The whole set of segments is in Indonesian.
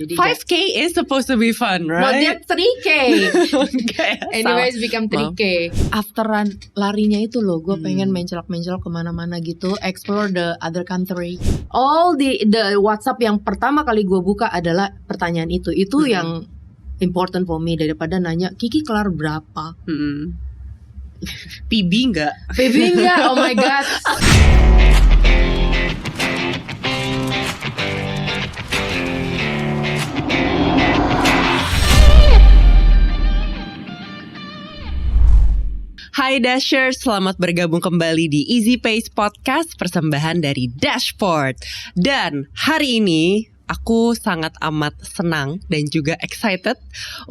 Jadi 5K is supposed to be fun, no, right? dia 3K. Okay, Anyways, become 3K. After larinya itu loh, gue pengen mencelok-mencelok kemana-mana gitu, explore the other country. All the WhatsApp yang pertama kali gue buka adalah pertanyaan itu yang important for me daripada nanya Kiki kelar berapa. PB enggak? PB enggak? Oh my god. Hai Dashers, selamat bergabung kembali di Easy Pace Podcast, persembahan dari Dashport. Dan hari ini aku sangat amat senang dan juga excited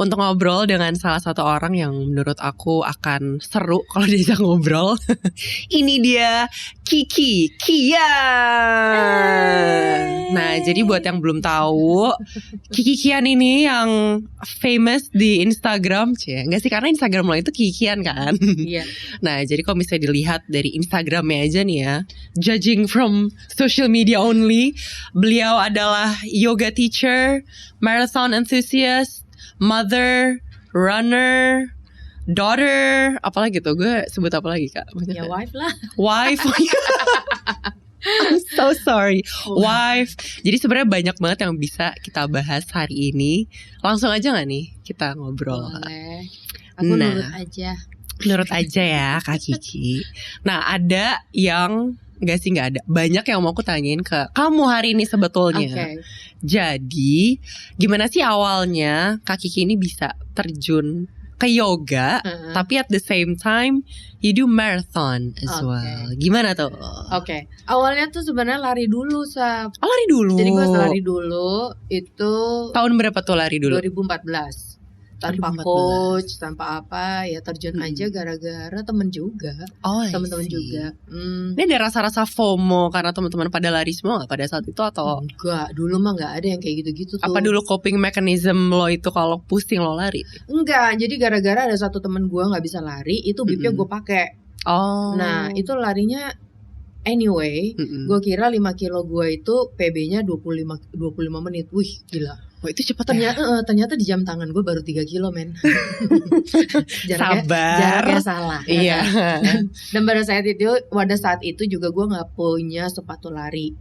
untuk ngobrol dengan salah satu orang yang menurut aku akan seru kalau diajak ngobrol. Ini dia Kiki Kian. Nah, jadi buat yang belum tahu, Kiki Kian ini yang famous di Instagram, enggak sih, karena Instagram lo itu Kiki Kian kan. Iya. Nah, jadi kalau misalnya dilihat dari Instagramnya aja nih ya, judging from social media only, beliau adalah yoga teacher, marathon enthusiast, mother, runner, daughter, apalagi tuh, gue sebut apa lagi kak? Ya wife lah. Wife. I'm so sorry. Wife. Jadi sebenarnya banyak banget yang bisa kita bahas hari ini. Langsung aja gak nih kita ngobrol? Boleh. Aku nurut aja. Nurut aja ya Kak Kiki. Nah, ada yang gak ada. Banyak yang mau aku tanyain ke kamu hari ini sebetulnya. Okay. Jadi gimana sih awalnya Kak Kiki ini bisa terjun ke yoga, tapi at the same time you do marathon as well. Gimana tuh? Oke. Awalnya tuh sebenarnya lari dulu, Sab. Oh, lari dulu. Jadi gue lari dulu itu tahun berapa tuh lari dulu? 2014. Tanpa 2014. coach, tanpa apa, ya terjun aja gara-gara temen juga. Oh, temen-temen juga. Ini ada rasa-rasa FOMO karena teman-teman pada lari semua gak pada saat itu atau? Enggak, dulu mah gak ada yang kayak gitu-gitu tuh. Apa dulu coping mechanism lo itu kalau pusing lo lari? Enggak, jadi gara-gara ada satu temen gue gak bisa lari, itu bibnya gue pakai. Oh. Nah, itu larinya anyway, gue kira 5 kilo gue itu PB-nya 25 menit. Wih, gila. Wah, itu cepet ya? Ternyata di jam tangan gue baru 3 kilo men. Jaraknya salah. Iya. Dan pada saat itu juga gue gak punya sepatu lari.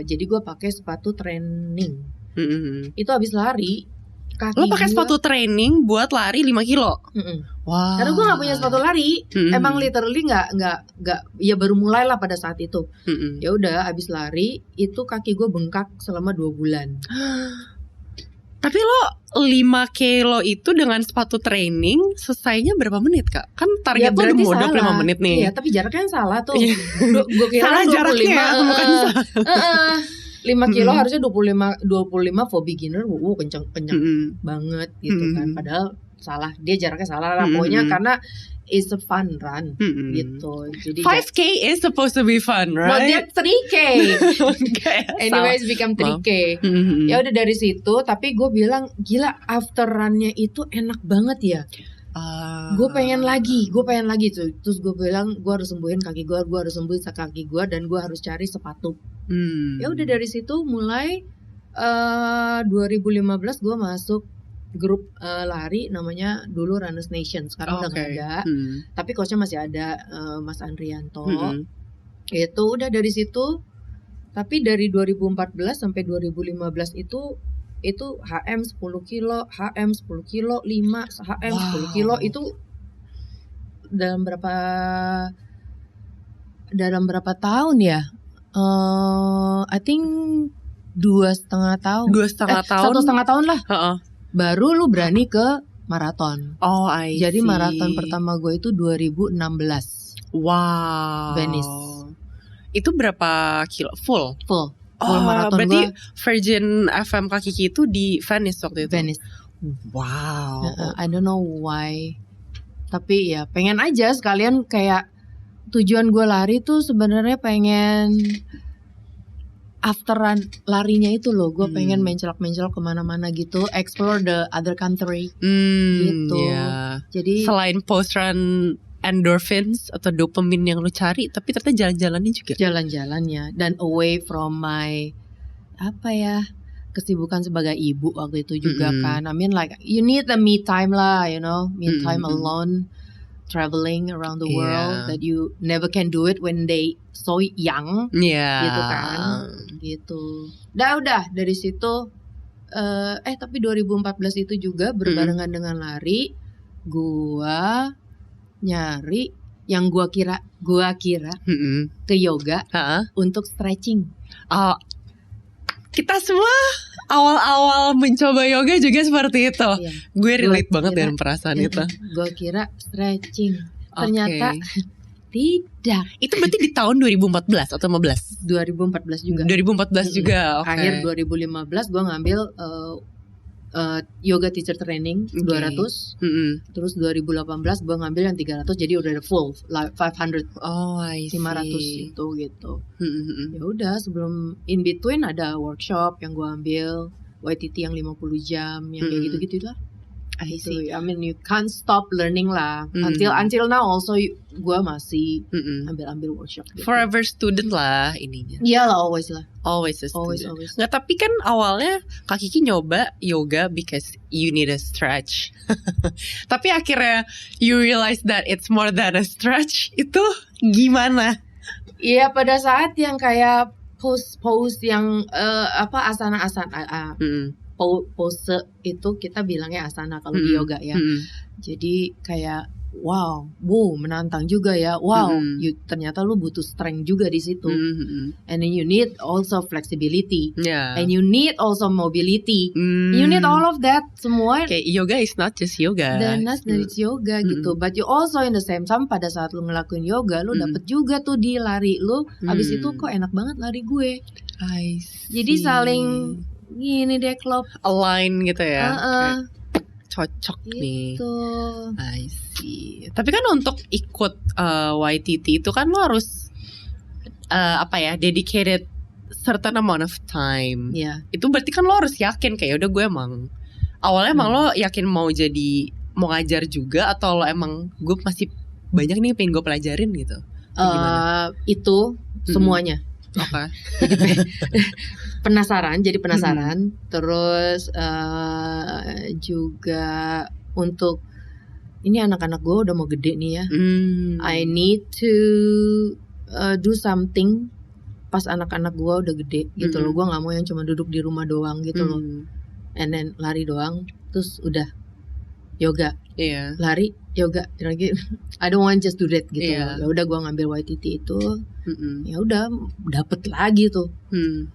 Jadi gue pakai sepatu training. Itu habis lari kaki lo pakai sepatu training buat lari 5 kilo? Wow. Karena gue gak punya sepatu lari. Emang literally gak ya baru mulai lah pada saat itu. Ya udah habis lari itu kaki gue bengkak selama 2 bulan. Tapi lo 5 kilo itu dengan sepatu training selesainya berapa menit kak? Kan target gue udah 25 menit nih. Iya, tapi jaraknya salah tuh. Gue kira salah 25 jaraknya, bukan salah. 5 kilo harusnya 25 for beginner. Kenceng banget gitu kan. Padahal salah, dia jaraknya salah lah. Pokoknya karena it's a fun run gitu. Jadi 5K is supposed to be fun, right? No, dia 3K. Okay, Anyways, become 3K. Ya udah dari situ, tapi gue bilang gila, after runnya itu enak banget ya. Gue pengen lagi tuh. Terus gue bilang gue harus sembuhin kaki gue harus sembuhin kaki gue, dan gue harus cari sepatu. Ya udah dari situ mulai 2015 gue masuk grup lari namanya dulu Runners Nation. Sekarang udah gak ada, tapi coachnya masih ada, Mas Andrianto. Itu udah dari situ. Tapi dari 2014 sampai 2015 itu HM 10 kilo, HM 10 kilo, 5 HM 10 kilo itu dalam berapa tahun ya? I think 2,5 tahun. 2,5 tahun. 1,5 tahun lah. Baru lu berani ke maraton. Oh, I see. Jadi maraton pertama gue itu 2016. Wow. Venice. Itu berapa kilo? Full maraton gue. Berarti Virgin FM Kak Kiki itu di Venice waktu itu? Venice. Wow. I don't know why. Tapi ya pengen aja sekalian, kayak tujuan gue lari tuh sebenarnya pengen after larinya itu loh, gue pengen mencelok-mencelok kemana-mana gitu, explore the other country gitu. Yeah. Jadi selain post run endorphins atau dopamine yang lo cari, tapi ternyata jalan-jalannya juga. Jalan-jalannya dan away from my kesibukan sebagai ibu waktu itu juga kan. I mean like you need the me time lah, you know, me time alone, traveling around the world that you never can do it when they so young, gitu kan, gitu. Udah dari situ. Tapi 2014 itu juga berbarengan dengan lari, gua nyari yang gua kira ke yoga untuk stretching. Oh, kita semua awal-awal mencoba yoga juga seperti itu. Iya. Gue relate banget dengan perasaan itu. Gue kira stretching, ternyata tidak. Itu berarti di tahun 2014 atau 15? 2014 juga. 2014 juga. Okay. Akhir 2015 gue ngambil yoga teacher training 200. Terus 2018 gue ngambil yang 300, jadi udah full 500. Oh, I see. 500 itu gitu. Ya udah, sebelum in between ada workshop yang gue ambil YTT yang 50 jam yang kayak gitu-gitu lah. I see. I mean you can't stop learning lah. Until now also gue masih ambil workshop gitu. Forever student lah ininya. Iyalah, always lah. Always a student. Always. Nggak, tapi kan awalnya Kak Kiki nyoba yoga because you need a stretch. Tapi akhirnya you realize that it's more than a stretch. Itu gimana? Iya, pada saat yang kayak pose yang asana pose itu kita bilangnya asana kalau di yoga ya. Jadi kayak wow, menantang juga ya. Wow, ternyata lu butuh strength juga di situ. And then you need also flexibility. And you need also mobility. You need all of that semua. Okay, yoga is not just yoga. Dan it's yoga gitu. But you also in the same time pada saat lu ngelakuin yoga, lu dapet juga tuh di lari lu. Abis itu kok enak banget lari gue. I see. Jadi saling gini deh, klop align gitu ya. Cocok gitu. Nih. I see. Tapi kan untuk ikut YTT itu kan lo harus dedicated certain amount of time. Itu berarti kan lo harus yakin kayak udah gue emang awalnya emang lo yakin mau ngajar juga, atau lo emang gue masih banyak nih pengen gue pelajarin gitu. Itu semuanya. Oke. Jadi penasaran. Terus juga untuk ini anak-anak gue udah mau gede nih ya. I need to do something pas anak-anak gue udah gede gitu loh. Gue nggak mau yang cuma duduk di rumah doang gitu loh. And then lari doang, terus udah yoga, lari yoga lagi. I don't want just do that gitu. Ya udah gue ngambil YTT itu. Ya udah dapet lagi tuh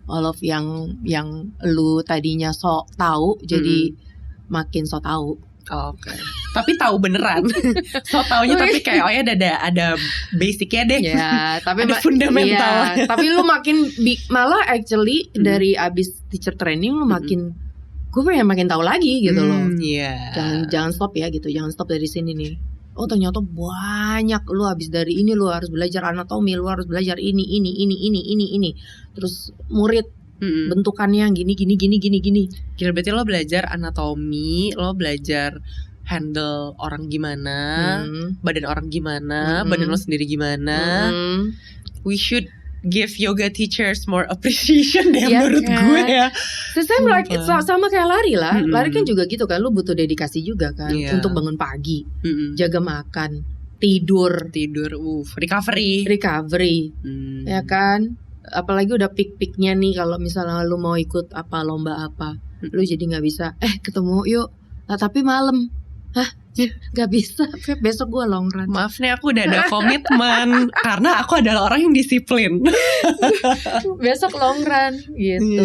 all of yang lu tadinya sok tahu jadi makin sok tahu. Oke. Tapi tahu beneran. So taunya tapi kayak ada basicnya deh. Ya, tapi ada fundamental. Ya, tapi lu makin malah actually dari abis teacher training lu makin gue pengen makin tahu lagi gitu loh. Jangan stop ya gitu. Jangan stop dari sini nih. Oh ternyata banyak, lu habis dari ini lu harus belajar anatomi, lu harus belajar ini. Terus murid bentukannya gini. Kira berarti lo belajar anatomi, lo belajar handle orang gimana, badan orang gimana, badan lo sendiri gimana. We should give yoga teachers more appreciation deh menurut gue ya. Same like sama kayak lari lah. Lari kan juga gitu kan, lu butuh dedikasi juga kan untuk bangun pagi, jaga makan, tidur, recovery. Ya kan? Apalagi udah peak-peaknya nih kalau misalnya lu mau ikut lomba apa, lu jadi nggak bisa. Ketemu yuk. Nah, tapi malam. Gak bisa, besok gue long run. Maaf nih, aku udah ada komitmen karena aku adalah orang yang disiplin. Besok long run gitu.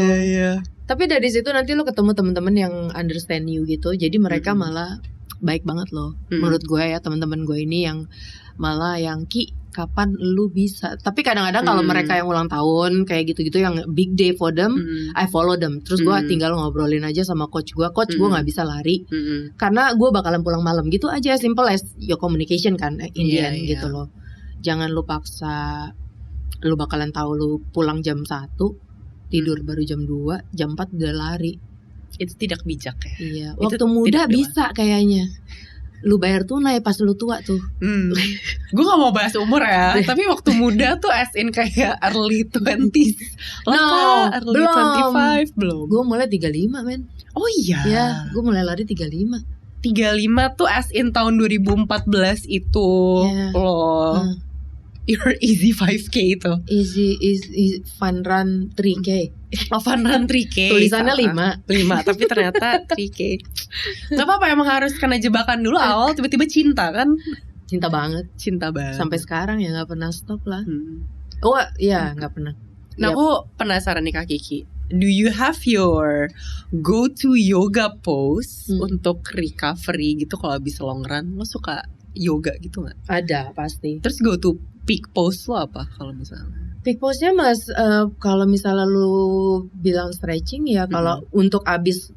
Tapi dari situ nanti lo ketemu teman-teman yang understand you gitu. Jadi mereka malah baik banget loh. Menurut gue ya, teman-teman gue ini yang malah yang kapan lu bisa. Tapi kadang-kadang kalau mereka yang ulang tahun kayak gitu-gitu yang big day for them, I follow them. Terus gue tinggal ngobrolin aja sama coach gue. Coach gue nggak bisa lari karena gue bakalan pulang malam gitu aja. Simple as your communication kan, Indian gitu loh. Jangan lu paksa. Lu bakalan tahu lu pulang jam 1, tidur baru jam 2, jam 4 udah lari. Itu tidak bijak ya. Iya. Waktu muda bisa kayaknya. lu bayar tunai pas lu tua tuh. Gue gak mau bahas umur ya, tapi waktu muda tuh as in kayak early 20s. No, early belum. 25 belum. Gue mulai 35 men. Oh iya. Ya, gue mulai lari 35. 35 tuh as in tahun 2014 itu loh. Your easy 5K itu. Easy fun run 3K. Fun run 3K. Tulisannya 5 tapi ternyata 3K. Gak apa-apa, emang harus kena jebakan dulu awal, tiba-tiba cinta kan. Cinta banget. Sampai sekarang ya gak pernah stop lah. Oh iya gak pernah. Nah aku penasaran nih Kak Kiki, do you have your go to yoga pose untuk recovery gitu kalau habis long run? Lo suka yoga gitu gak? Ada pasti. Terus go to peak pose lo apa kalau misalnya? Peak pose-nya mas, kalau misalnya lu bilang stretching ya, kalau untuk abis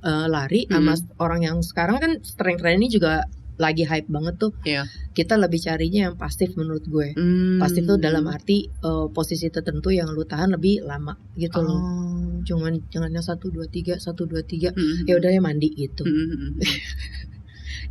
lari sama orang yang sekarang kan strength training juga lagi hype banget tuh. Kita lebih carinya yang pasif menurut gue. Pasif tuh dalam arti posisi tertentu yang lu tahan lebih lama gitu loh. Jangan yang 1 2 3 1 2 3 ya udah ya mandi gitu.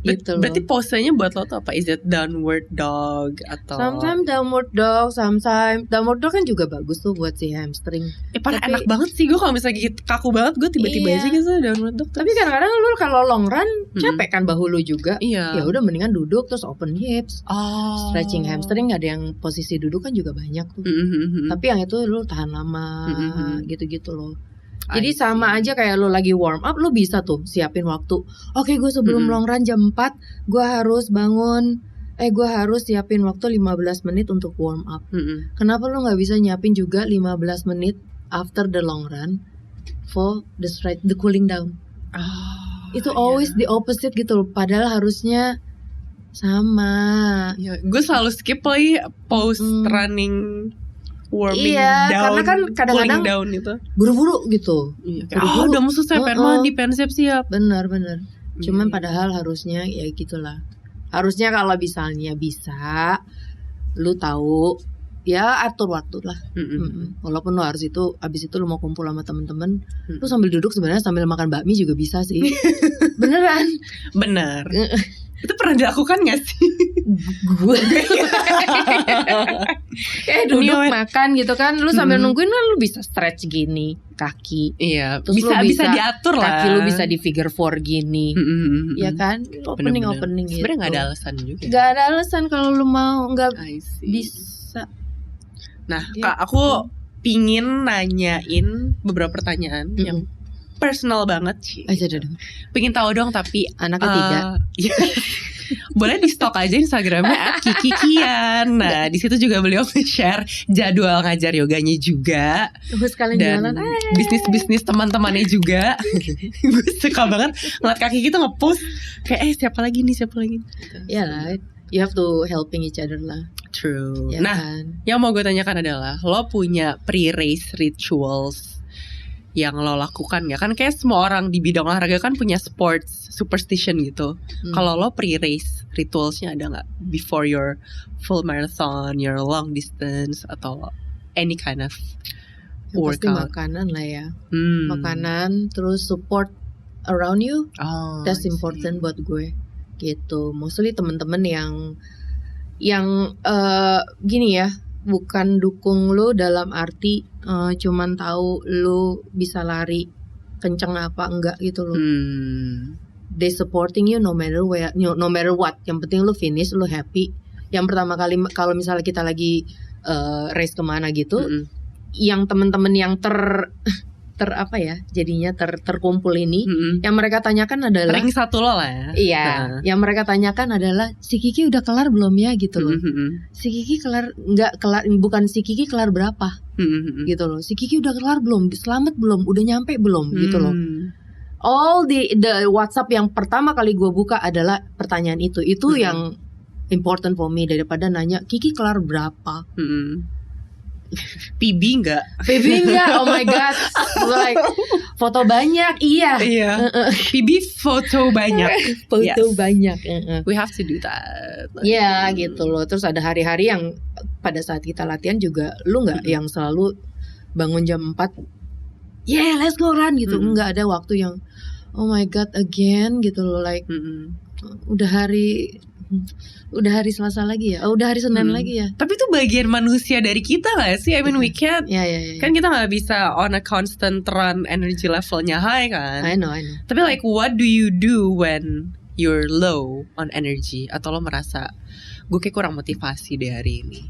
Gitu loh. Berarti posenya buat lo tuh apa? Is it downward dog atau? Sometimes downward dog, sometimes downward dog kan juga bagus tuh buat si hamstring. Padahal enak banget sih gue kalau misalnya gitu, kaku banget gue tiba-tiba aja gitu downward dog. Tapi kadang-kadang lu kalau long run capek kan bahu lu juga. Iya. Ya udah mendingan duduk terus open hips. Stretching hamstring ada yang posisi duduk kan juga banyak tuh. Tapi yang itu lu tahan lama gitu-gitu loh. Jadi sama aja kayak lo lagi warm up, lo bisa tuh siapin waktu. Oke, gue sebelum long run jam 4 gue harus bangun. Gue harus siapin waktu 15 menit untuk warm up. Kenapa lo gak bisa nyiapin juga 15 menit after the long run for the cooling down? Itu always the opposite gitu loh. Padahal harusnya sama. Gue selalu skip lagi post running warming down, karena kan kadang-kadang down itu buru-buru gitu. Udah mau selesai, pengen mandi, pengen siap-siap. Bener. Cuman padahal harusnya ya gitulah. Harusnya kalau misalnya bisa, lu tahu ya atur waktu lah. Walaupun lu harus itu, abis itu lu mau kumpul sama temen-temen, lu sambil duduk sebenarnya sambil makan bakmi juga bisa sih. Beneran. Bener. Itu pernah dilakukan gak sih? Gue duduk makan gitu kan, lu sambil nungguin kan lu bisa stretch gini kaki. Iya. Terus bisa diatur lah. Kaki lu bisa di figure 4 gini. Iya kan? Opening gitu. Sebenarnya gak ada alasan juga. Gak ada alasan kalau lu mau nggak bisa. Nah, gitu. Kak, aku pingin nanyain beberapa pertanyaan yang personal banget sih. Pengen tahu dong, tapi anak ketiga. Boleh di stok aja Instagramnya @kikikian. Nah, di situ juga beliau share jadwal ngajar yoganya juga. Dan bisnis teman-temannya juga. Gue suka banget ngeliat Kak Kiki tuh ngepost kayak siapa lagi nih. Ya lah, you have to helping each other lah. True. Ya nah, kan? Yang mau gue tanyakan adalah, lo punya pre-race rituals yang lo lakukan gak? Kan kayak semua orang di bidang olahraga kan punya sports superstition gitu. Kalau lo pre-race ritualsnya ada gak? Before your full marathon, your long distance, atau any kind of workout? Pasti makanan lah ya. Makanan, terus support around you. That's important buat gue gitu. Mostly temen-temen yang gini ya, bukan dukung lo dalam arti cuman tahu lo bisa lari kenceng apa enggak gitu lo. They supporting you no matter where, no matter what. Yang penting lo finish, lo happy. Yang pertama kali kalau misalnya kita lagi race kemana gitu, yang teman-teman yang terkumpul ini, yang mereka tanyakan adalah ring satu lo lah ya. Iya, yang mereka tanyakan adalah si Kiki udah kelar belum ya gitu loh. Si Kiki kelar nggak kelar, bukan si Kiki kelar berapa gitu loh. Si Kiki udah kelar belum, selamat belum, udah nyampe belum gitu loh. All the WhatsApp yang pertama kali gue buka adalah pertanyaan itu yang important for me daripada nanya Kiki kelar berapa. PB enggak? Oh my god. Like foto banyak. Iya. PB foto banyak. Banyak. We have to do that. Ya gitu loh. Terus ada hari-hari yang pada saat kita latihan juga lu enggak yang selalu bangun jam 4. Let's go run gitu. Enggak ada waktu yang oh my god again gitu loh, like Udah hari Selasa lagi ya, udah hari Senin lagi ya. Tapi itu bagian manusia dari kita gak sih? I mean we can't. Ya. Kan kita gak bisa on a constant run energy levelnya high kan. I know. Tapi like what do you do when you're low on energy? Atau lo merasa gue kayak kurang motivasi deh hari ini?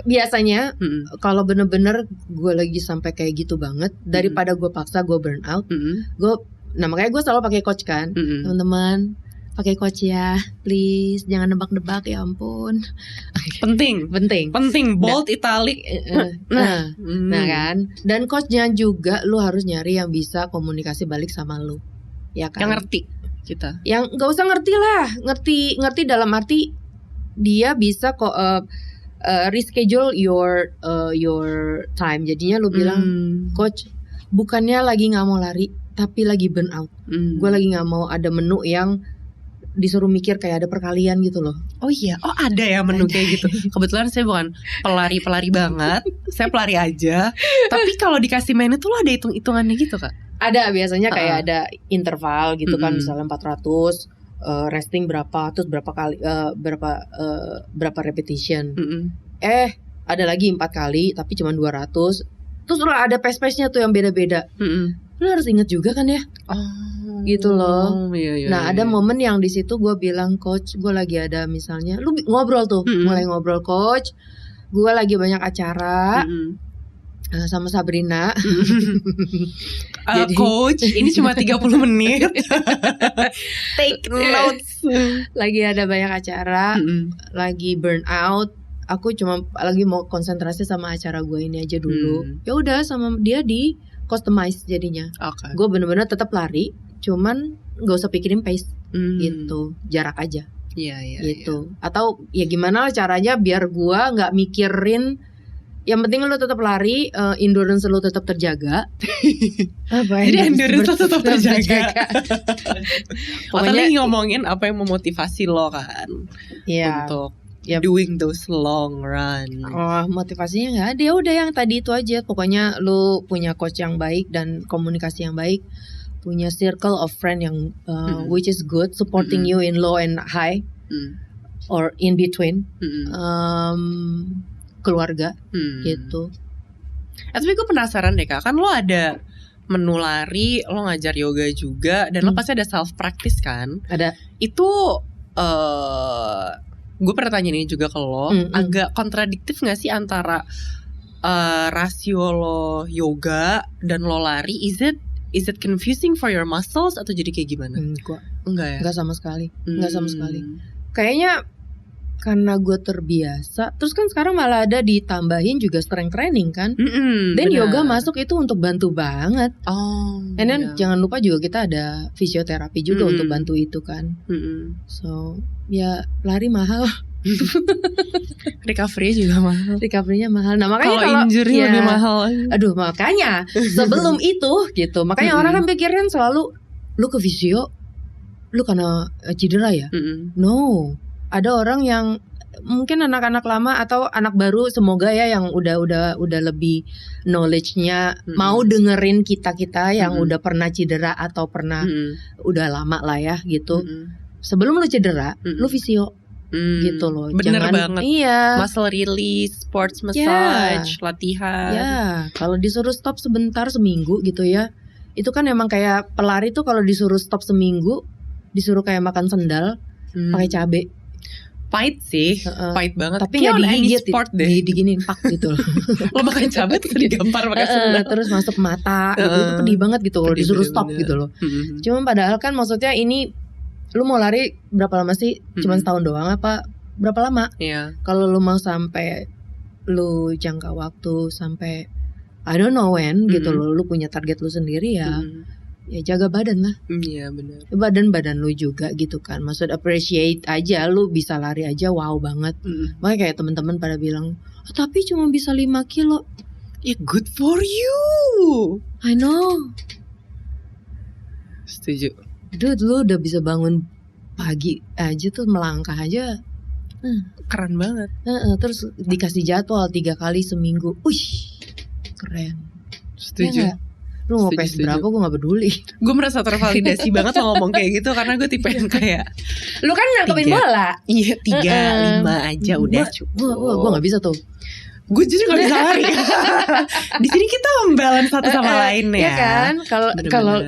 Biasanya kalau bener-bener gue lagi sampai kayak gitu banget, daripada gue paksa gue burn out, makanya gue selalu pakai coach kan. Teman-teman pakai coach ya, please jangan nebak-nebak, ya ampun. Penting bold italic. Nah kan, dan coachnya juga lu harus nyari yang bisa komunikasi balik sama lu, ya kan? Yang ngerti kita. Yang nggak usah ngerti lah, ngerti dalam arti dia bisa kok reschedule your time. Jadinya lu bilang, coach, bukannya lagi nggak mau lari, tapi lagi burn out. Gue lagi nggak mau ada menu yang disuruh mikir kayak ada perkalian gitu loh. Oh iya, ada ya menu kayak gitu. Kebetulan saya bukan pelari banget, saya pelari aja. Tapi kalau dikasih menu tuh lo ada hitung-hitungannya gitu Kak? Ada, biasanya kayak ada interval gitu kan, misalnya 400, resting berapa, terus berapa kali, berapa repetition. Ada lagi 4 kali tapi cuma 200. Terus ada pace-nya tuh yang beda-beda. Lo harus inget juga kan ya. Gitu loh. Nah ada momen yang di situ gue bilang, coach, gue lagi ada misalnya, lu ngobrol tuh, mulai ngobrol, coach, gue lagi banyak acara sama Sabrina. Jadi, coach, ini cuma 30 menit. Take notes. Lagi ada banyak acara, lagi burn out. Aku cuma lagi mau konsentrasi sama acara gue ini aja dulu. Ya udah, sama dia di customize jadinya. Gue bener-bener tetap lari, cuman nggak usah pikirin pace gitu, jarak aja. Gitu. Atau ya gimana caranya biar gue nggak mikirin. Yang penting lu tetap lari, endurance lu tetap terjaga. Jadi endurance lu tetap terjaga. Pokoknya ngomongin apa yang memotivasi lo kan, untuk doing those long run. Motivasinya nggak ada, udah yang tadi itu aja. Pokoknya lu punya coach yang baik dan komunikasi yang baik, punya circle of friend yang which is good, supporting you in low and high, or in between, keluarga, gitu. Tapi gue penasaran deh Kak, kan lo ada menu lari, lo ngajar yoga juga, dan lo pasti ada self practice kan? Ada. Itu gue pernah tanya ini juga ke lo, agak kontradiktif gak sih antara rasio lo yoga dan lo lari? Is it confusing for your muscles atau jadi kayak gimana? Enggak ya? Enggak sama sekali. Kayaknya karena gue terbiasa. Terus kan sekarang malah ada ditambahin juga strength training kan. Dan yoga masuk itu untuk bantu banget. And then jangan lupa juga kita ada fisioterapi juga untuk bantu itu kan. So ya lari mahal. Recovery-nya mahal. Nah makanya kalau injury lebih mahal. Aduh, makanya sebelum itu gitu. Makanya orang kan pikirin selalu, lu ke fisio, lu karena cedera ya? No. Ada orang yang mungkin anak-anak lama atau anak baru, semoga ya yang udah lebih knowledge-nya, mau dengerin kita yang udah pernah cedera atau pernah udah lama lah ya gitu. Sebelum lu cedera, lu fisio. Gitu loh. Bener banget. Iya. Muscle release, sports massage, latihan. Ya, kalau disuruh stop sebentar seminggu gitu ya. Itu kan emang kayak pelari tuh kalau disuruh stop seminggu, disuruh kayak makan sendal pakai cabe. Pahit sih, pahit banget. Tapi nggak digigit, diginiin pak gitu loh. Lo makan cabai terus digampar pakai sendal, terus masuk mata, gitu. Itu pedih banget gitu loh, disuruh stop gitu loh. Cuma padahal kan maksudnya ini, lu mau lari berapa lama sih? Cuma setahun doang apa berapa lama? Kalau lu mau sampai lu jangka waktu sampai I don't know when gitu loh, lu punya target lu sendiri ya. Ya jaga badan lah. Iya benar. Badan lu juga gitu kan. Maksud appreciate aja, lu bisa lari aja wow banget. Makanya kayak teman-teman pada bilang, tapi cuma bisa 5 kilo. Ya good for you. I know. Setuju. Dude, lu udah bisa bangun pagi aja tuh, melangkah aja. Keren banget. Terus dikasih jadwal 3 kali seminggu. Keren. Setuju. Ya, Lu mau PS berapa gue gak peduli. Gue merasa tervalidasi banget lo ngomong kayak gitu, karena gue tipe yang kayak lu kan nangkepin bola. Iya 3, 5 aja udah cukup. Gue gak bisa tuh. Gue justru gak bisa lari. Di sini kita membalance satu sama lain ya. Iya kan?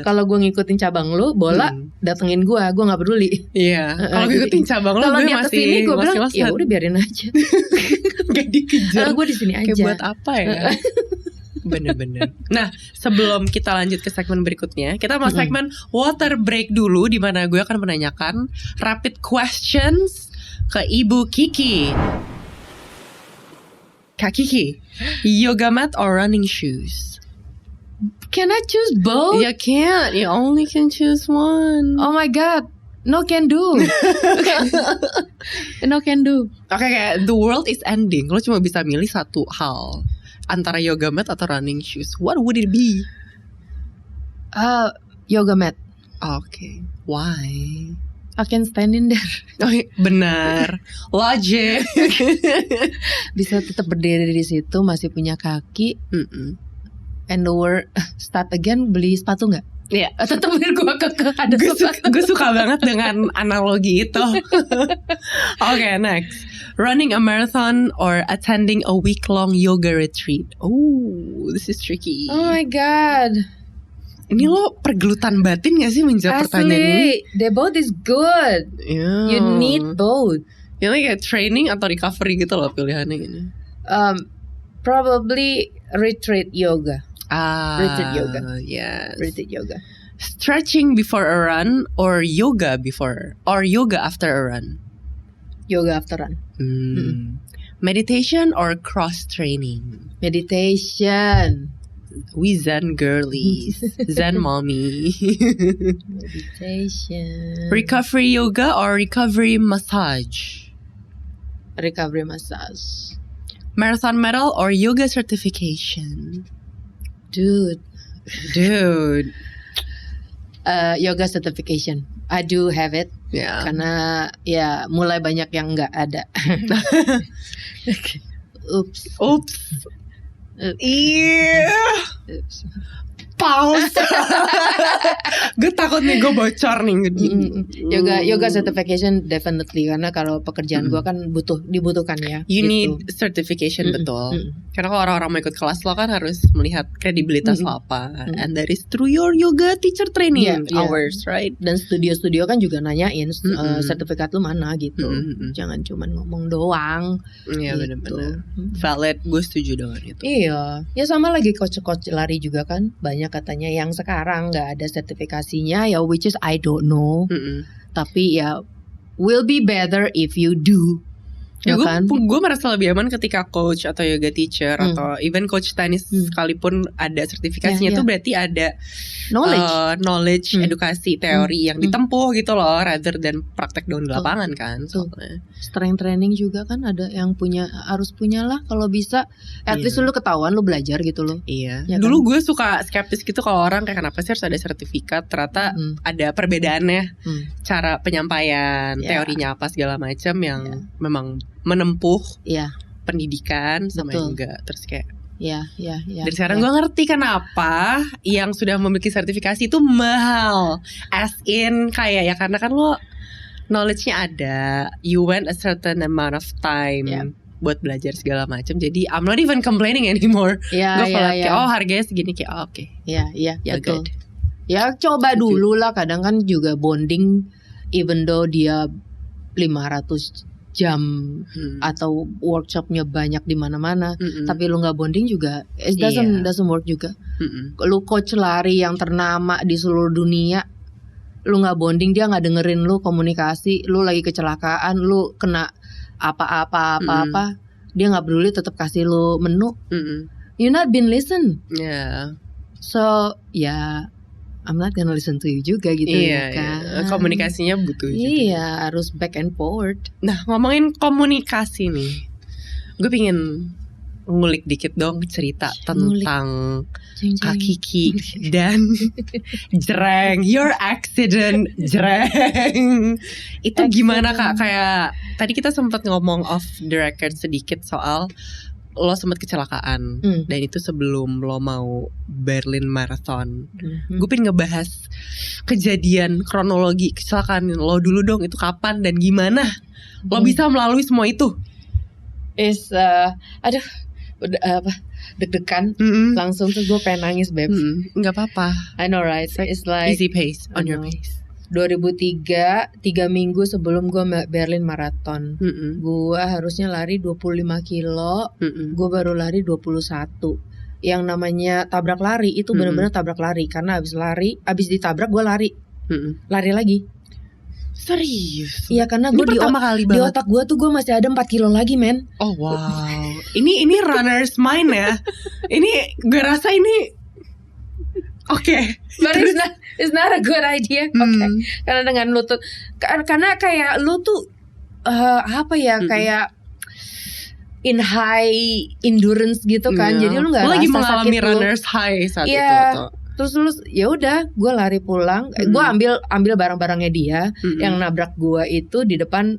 Kalau gue ngikutin cabang lu, bola datengin gue gak peduli. Iya. Kalau ngikutin cabang lu, kalau gue dia masih kesini gue bilang ya udah biarin aja. Gak dikejar. Gue di sini aja. Kayak buat apa ya? Bener-bener. Nah, sebelum kita lanjut ke segmen berikutnya, kita mau segmen water break dulu, di mana gue akan menanyakan rapid questions ke Ibu Kiki. Kak Kiki, yoga mat or running shoes? Can I choose both? You can't. You only can choose one. Oh my god. No can do. No can do. Oke, kayak the world is ending. Lo cuma bisa milih satu hal antara yoga mat atau running shoes. What would it be? Yoga mat. Okay. Why? I can stand in there. Oh, benar. Logic. Bisa tetap berdiri di situ, masih punya kaki. And the world start again. Beli sepatu nggak? Iya. Tetap gue ada. Gue suka banget dengan analogi itu. Okay, next. Running a marathon or attending a week-long yoga retreat? Oh, this is tricky. Oh my god. Ini lo pergelutan batin gak sih menjawab pertanyaan ini? They both is good. Yeah. You need both. Ini kayak training atau recovery gitu loh pilihannya ini. Probably retreat yoga. Retreat yoga. Yes. Retreat yoga. Stretching before a run or yoga after a run? Yoga after run. Meditation or cross training? Meditation. We Zen girlies. Zen mommy. Meditation. Recovery yoga or recovery massage? Recovery massage. Marathon medal or yoga certification? Dude. Yoga certification. I do have it. Yeah. Karena ya mulai banyak yang nggak ada. Oops. Iya. Pause. Gue takut nih gue bocor nih. Yoga certification definitely, karena kalau pekerjaan gue kan dibutuhkan ya. You gitu. need certification, betul. Karena kalau orang-orang mau ikut kelas lo kan harus melihat kredibilitas lo apa. And that is through your yoga teacher training hours, right? Dan studio-studio kan juga nanyain sertifikat lu mana gitu. Jangan cuma ngomong doang. Iya, gitu. benar-benar valid. Gue setuju dengan itu. Iya, ya sama lagi coach lari juga kan banyak katanya yang sekarang nggak ada sertifikasinya ya, which is I don't know. Tapi ya will be better if you do. Ya kan? Gue merasa lebih aman ketika coach atau yoga teacher atau even coach tenis sekalipun ada sertifikasinya, itu berarti ada knowledge, edukasi, teori yang ditempuh gitu loh, rather than praktek doang di lapangan kan. Soalnya strength training juga kan ada yang harus punya lah kalau bisa. At least lu ketahuan lu belajar gitu loh. Iya. Ya Dulu kan? gue suka skeptis gitu kalau orang kayak kenapa sih harus ada sertifikat. Ternyata ada perbedaannya, cara penyampaian, teorinya apa segala macam yang memang menempuh pendidikan sama juga terus kayak dari sekarang gue ngerti kenapa yang sudah memiliki sertifikasi itu mahal, as in kayak ya karena kan lo knowledge-nya ada, you went a certain amount of time buat belajar segala macam, jadi I'm not even complaining anymore. Gue kalau kayak harganya segini kayak oke. Iya betul. Good. Ya coba dulu lah, kadang kan juga bonding even though dia 500 jam atau workshopnya banyak di mana-mana, tapi lu nggak bonding juga, it doesn't work juga. Lu coach lari yang ternama di seluruh dunia, lu nggak bonding, dia nggak dengerin lu komunikasi, lu lagi kecelakaan, lu kena apa-apa, dia nggak peduli, tetap kasih lu menu. You not been listen. So I'm not gonna listen to you juga gitu ya kan. Komunikasinya butuh juga. Iya, harus back and forward. Nah, ngomongin komunikasi nih, gue pengen ngulik dikit dong cerita tentang Kak Kiki dan Jreng, your accident Jreng. Itu gimana Kak? Kayak tadi kita sempat ngomong off the record sedikit soal lo sempat kecelakaan dan itu sebelum lo mau Berlin Marathon. Gue pengen ngebahas kejadian kronologi kecelakaan lo dulu dong. Itu kapan dan gimana lo bisa melalui semua itu? Deg-degan langsung tuh gue pengen nangis, Beb. Nggak apa-apa. I know right, it's like easy pace, on your pace. 2003, 3 minggu sebelum gue Berlin Marathon, gue harusnya lari 25 kilo, gue baru lari 21. Yang namanya tabrak lari itu benar-benar tabrak lari, karena abis ditabrak gue lari lagi. Serius? Iya, karena gue di otak gue tuh gue masih ada 4 kilo lagi, men. Oh wow, ini runner's mind ya. Ini gue rasa ini oke. But it's not a good idea. Oke. Karena dengan lutut, karena kayak lu tuh kayak in high endurance gitu kan. Jadi lu nggak lagi rasa mengalami sakit runner's high saat itu. Terus lu ya udah, gue lari pulang. Gue ambil barang-barangnya dia. Yang nabrak gue itu di depan.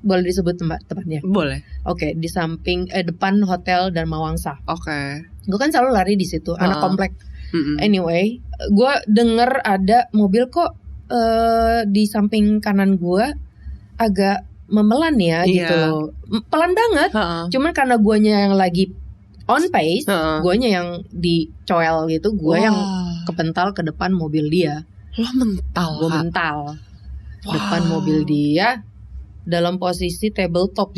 Boleh disebut tempatnya? Boleh. Oke, di samping depan hotel Dharma Wangsa. Oke. Gue kan selalu lari di situ, anak komplek. Anyway, gue denger ada mobil kok di samping kanan gue agak memelan ya gitu loh, pelan banget. Cuman karena guanya yang lagi on pace, guanya yang dicoel gitu, gue yang kepental ke depan mobil dia. Lo mental? Gue mental depan mobil dia. Dalam posisi tabletop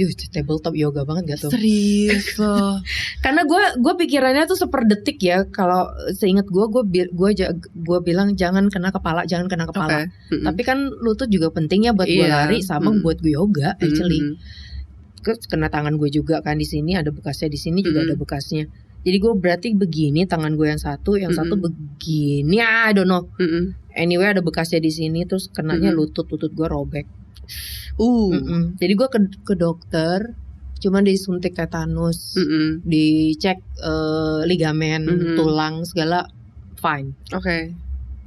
yoga banget gak tuh? Serius loh. Karena gue pikirannya tuh seperdetik ya. Kalau seingat gue bilang jangan kena kepala. Tapi kan lutut juga penting ya buat gue lari sama buat gue yoga actually. Terus kena tangan gue juga kan, di sini ada bekasnya, di sini juga ada bekasnya. Jadi gue berarti begini tangan gue yang satu begini, I don't know. Anyway ada bekasnya di sini, terus kenanya lutut gue robek. Jadi gue ke dokter, cuman disuntik tetanus, dicek ligamen, tulang segala fine. Oke.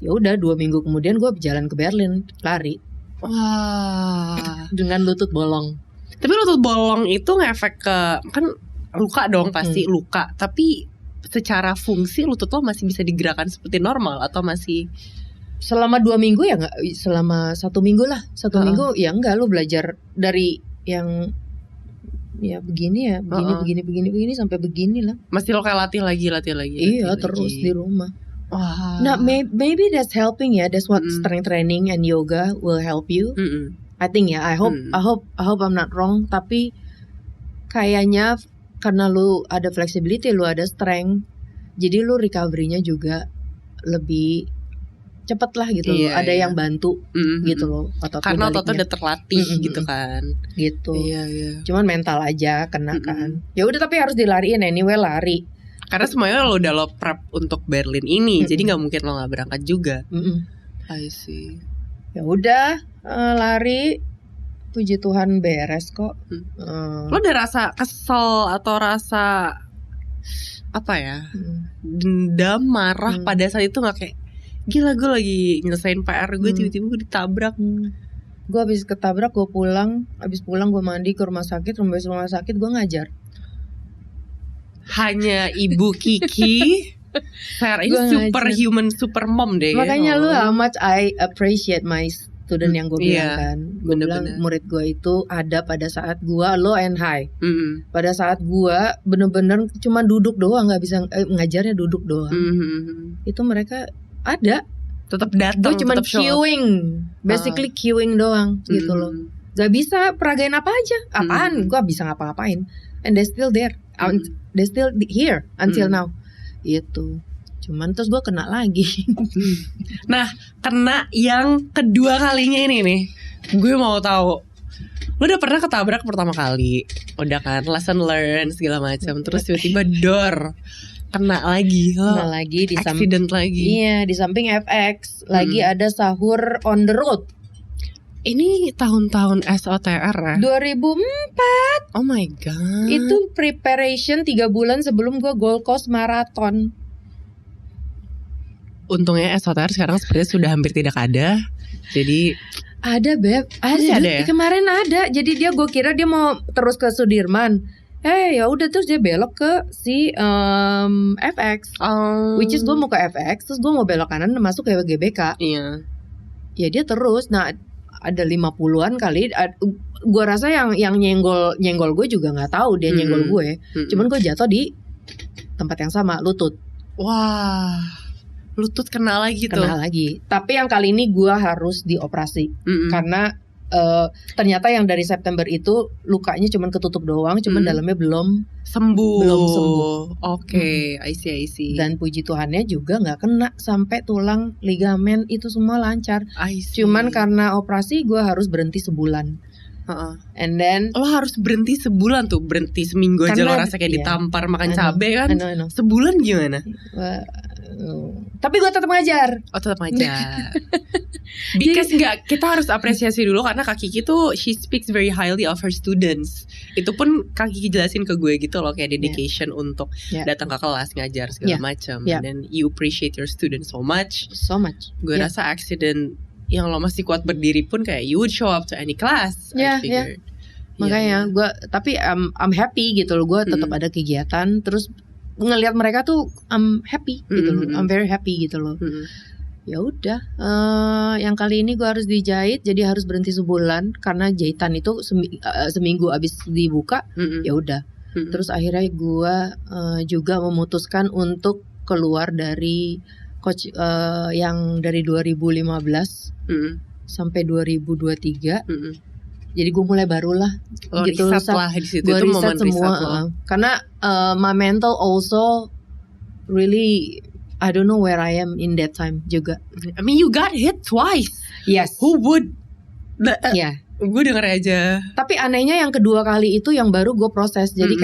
Ya udah 2 minggu kemudian gue berjalan ke Berlin lari. Wah. Dengan lutut bolong. Tapi lutut bolong itu ngefek ke, kan luka dong pasti luka. Tapi secara fungsi lutut lo masih bisa digerakkan seperti normal atau masih? Selama 2 minggu ya nggak, selama 1 minggu lah, 1 minggu ya enggak, lu belajar dari yang ya begini ya, begini sampai begini lah. Masih lo kayak latih lagi. Iya, terus di rumah. Nah, maybe that's helping ya. That's what strength training and yoga will help you. I think ya. I hope I'm not wrong. Tapi kayaknya karena lu ada flexibility, lu ada strength, jadi lu recovery-nya juga lebih cepet lah gitu loh. Ada yang bantu gitu loh. Karena ototnya udah terlatih gitu kan. Gitu. Iya. Cuman mental aja kena kan. Ya udah, tapi harus dilariin anyway, lari. Karena semuanya udah lo prep untuk Berlin ini, jadi nggak mungkin lo nggak berangkat juga. I see. Ya udah, lari. Puji Tuhan beres kok. Lo ada rasa kesel atau rasa apa ya? Dendam, marah pada saat itu nggak, kayak gila gue lagi nyelesain PR gue tiba-tiba gue ditabrak. Gue habis ketabrak, gue pulang, habis pulang gue mandi ke rumah sakit, rumah sakit gue ngajar. Hanya Ibu Kiki ini superhuman, super mom deh. Makanya lu how much I appreciate my student yang gue bilang kan. Gue bilang murid gue itu ada pada saat gue low and high. Pada saat gue bener-bener cuma duduk doang, gak bisa ngajarnya duduk doang. Itu mereka ada, tetap datang, gue cuma queuing, basically queuing doang gitu loh. Gak bisa peragain apa aja, apaan, gue bisa ngapa-ngapain, and they still there, they still here until now, gitu. Cuman terus gue kena lagi. Nah, kena yang kedua kalinya ini nih, gue mau tahu, lo udah pernah ketabrak pertama kali, udah kan lesson learned segala macam, terus tiba-tiba kena lagi di accident lagi. Iya, di samping FX lagi ada sahur on the road. Ini tahun-tahun SOTR ya? 2004. Oh my god. Itu preparation 3 bulan sebelum gue Gold Coast Marathon. Untungnya SOTR sekarang sepertinya sudah hampir tidak ada. Jadi ada, Beb. Ada ya? Kemarin ada. Jadi gue kira dia mau terus ke Sudirman. ya udah terus dia belok ke si FX, which is gue mau ke FX, terus gue mau belok kanan masuk ke GBK. Iya. Ya dia terus, nah ada 50-an kali. Gue rasa yang nyenggol gue juga nggak tahu dia nyenggol gue. Cuman gue jatuh di tempat yang sama, lutut. Wah, lutut kena lagi tuh. Kena lagi. Tapi yang kali ini gue harus dioperasi karena ternyata yang dari September itu lukanya cuman ketutup doang, cuman dalamnya belum sembuh. Oke, I see. Dan puji Tuhannya juga nggak kena sampai tulang, ligamen itu semua lancar. Cuman karena operasi gue harus berhenti sebulan. And then lo harus berhenti sebulan tuh, berhenti seminggu aja lo rasa kayak ditampar makan cabai kan. Sebulan gimana? Tapi gue tetap ngajar. Tetap ngajar. Because kita harus apresiasi dulu karena Kak Kiki tuh she speaks very highly of her students. Itu pun Kak Kiki jelasin ke gue gitu loh, kayak dedication untuk datang ke kelas ngajar segala macam. And then you appreciate your students so much. Gue rasa accident yang lo masih kuat berdiri pun kayak you would show up to any class. I figured. Makanya gue, tapi I'm happy gitu loh, gue tetap ada kegiatan. Terus ngelihat mereka tuh I'm happy gitu loh, I'm very happy gitu loh. Ya udah, yang kali ini gue harus dijahit, jadi harus berhenti sebulan karena jahitan itu seminggu abis dibuka. Ya udah, terus akhirnya gue juga memutuskan untuk keluar dari coach yang dari 2015 sampai 2023. Jadi gue mulai barulah gitu, riset lah di situ. Gue riset semua karena my mental also really, I don't know where I am in that time juga. I mean you got hit twice. Yes. Who would? Gue denger aja. Tapi anehnya yang kedua kali itu yang baru gue proses. Jadi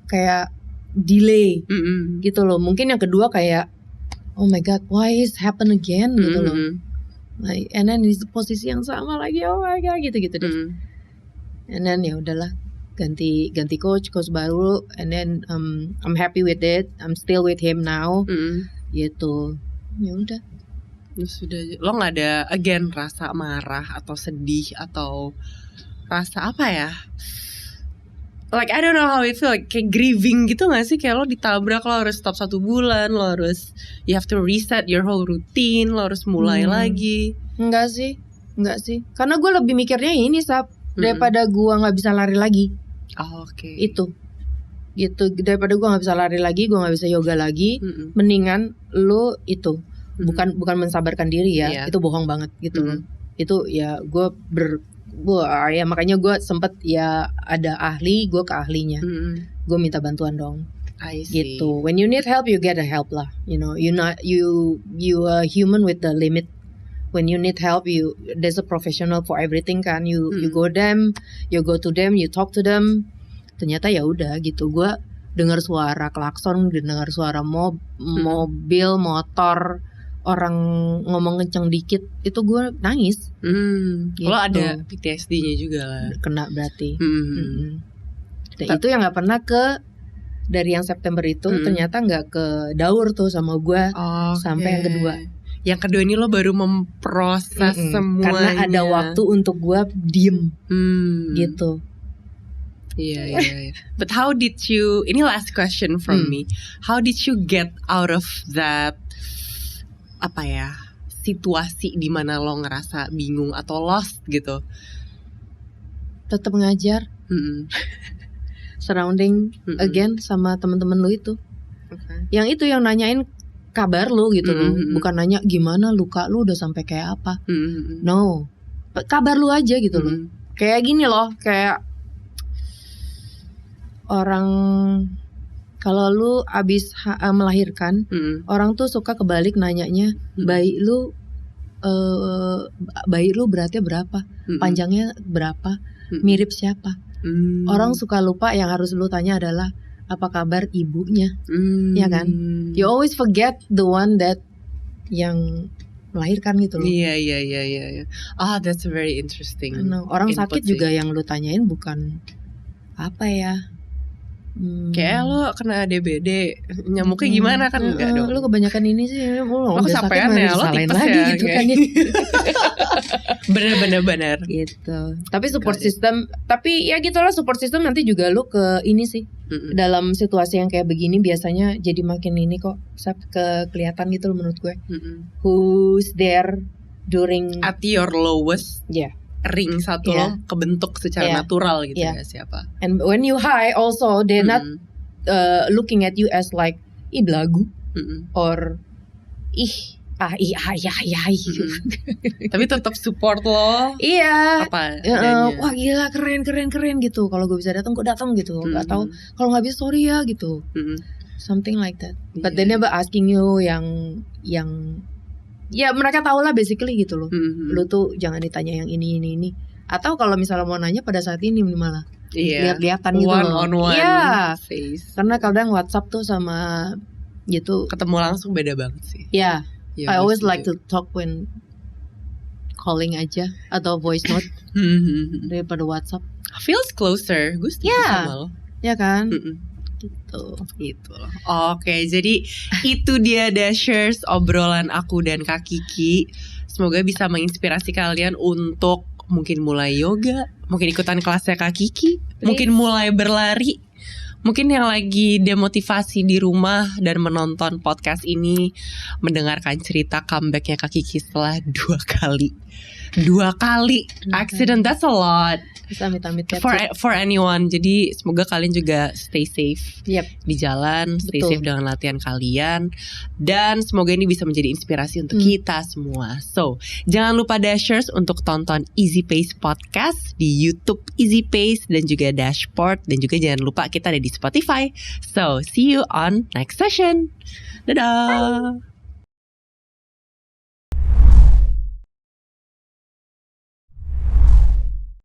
kayak delay gitu loh. Mungkin yang kedua kayak oh my god, why is happen again gitu loh. Like, and then di posisi yang sama lagi, oh my god, gitu deh. And then ya udahlah, ganti coach baru, and then I'm happy with it, I'm still with him now, gitu. Ya udah. Sudah, lo nggak ada again rasa marah atau sedih atau rasa apa ya? Like I don't know how it feel, like kayak grieving gitu gak sih? Kayak lo ditabrak, lo harus stop 1 bulan, lo harus you have to reset your whole routine, lo harus mulai lagi. Enggak sih. Karena gue lebih mikirnya ini Sab, daripada gue nggak bisa lari lagi. Oke. Itu, gitu. Daripada gue nggak bisa lari lagi, gue nggak bisa yoga lagi, mendingan lo itu bukan mensabarkan diri ya, itu bohong banget gitu loh. Itu ya ya makanya gue sempet ya ada ahli, gue ke ahlinya, gue minta bantuan dong. Gitu. When you need help, you get a help lah. You know, you are human with the limit. When you need help, there's a professional for everything kan. You go to them, you talk to them. Ternyata ya udah gitu. Gue dengar suara klakson, dengar suara mobil, motor, orang ngomong kenceng dikit, itu gue nangis. Gitu. Lo ada PTSD-nya juga lah. Kena berarti. Dan itu yang nggak pernah dari yang September itu, ternyata nggak ke daur tuh sama gue sampai yang kedua. Yang kedua ini lo baru memproses semuanya. Karena ada waktu untuk gue diem, gitu. Iya. But how did you? Ini last question from me. How did you get out of that? Apa ya, situasi di mana lo ngerasa bingung atau lost gitu? Tetap ngajar, surrounding again sama teman-teman lo itu. Yang itu yang nanyain kabar lo gitu loh, bukan nanya gimana luka lo udah sampai kayak apa. No, kabar lo aja gitu loh. Kayak gini loh, kayak orang kalau lu abis melahirkan, orang tuh suka kebalik nanyanya, bayi lu beratnya berapa, panjangnya berapa, mirip siapa. Orang suka lupa, yang harus lu tanya adalah apa kabar ibunya, ya kan? You always forget the one that yang melahirkan gitu loh. Iya. That's very interesting. Orang sakit juga yang lu tanyain bukan apa ya, Kayak lo kena DBD, nyamuknya gimana kan enggak dong. Lo kebanyakan ini sih, lo kesapean ya, lo tipes lagi ya, gitu kayak. kan ya. Bener-bener gitu. Tapi support system, tapi ya gitulah support system nanti juga lo ke ini sih. Dalam situasi yang kayak begini biasanya jadi makin ini kok kelihatan gitu loh menurut gue. Who's there during at your lowest. Yeah. Ring satu lo kebentuk secara natural gitu ya siapa. And when you high also they're not looking at you as like ih belagu or tapi tetap support lo. Iya. Apa? Wah gila keren gitu. Kalau gue bisa datang gue datang gitu. Gak tahu kalau nggak bisa sorry ya gitu. Something like that. But they never asking you yang ya mereka tahu lah basically gitu loh. Lu tuh jangan ditanya yang ini. Atau kalau misalnya mau nanya pada saat ini malah lihat-lihatan gitu one loh. on one face. Karena kadang WhatsApp tuh sama gitu ketemu langsung beda banget sih. Yeah, I always like to talk when calling aja atau voice note daripada WhatsApp. Feels closer. Gue setuju sama lo. Ya kan? Gitu. Oke, jadi itu dia Dashers obrolan aku dan Kak Kiki. Semoga bisa menginspirasi kalian untuk mungkin mulai yoga, mungkin ikutan kelasnya Kak Kiki, mungkin mulai berlari. Mungkin yang lagi demotivasi di rumah dan menonton podcast ini, mendengarkan cerita comebacknya Kak Kiki setelah 2 kali accident, that's a lot. Amit-amit for anyone. Jadi semoga kalian juga stay safe di jalan, stay safe dengan latihan kalian, dan semoga ini bisa menjadi inspirasi untuk kita semua. So jangan lupa Dashers untuk tonton Easy Pace Podcast di YouTube Easy Pace dan juga Dashboard, dan juga jangan lupa kita ada di Spotify. So see you on next session. Dadah. Bye.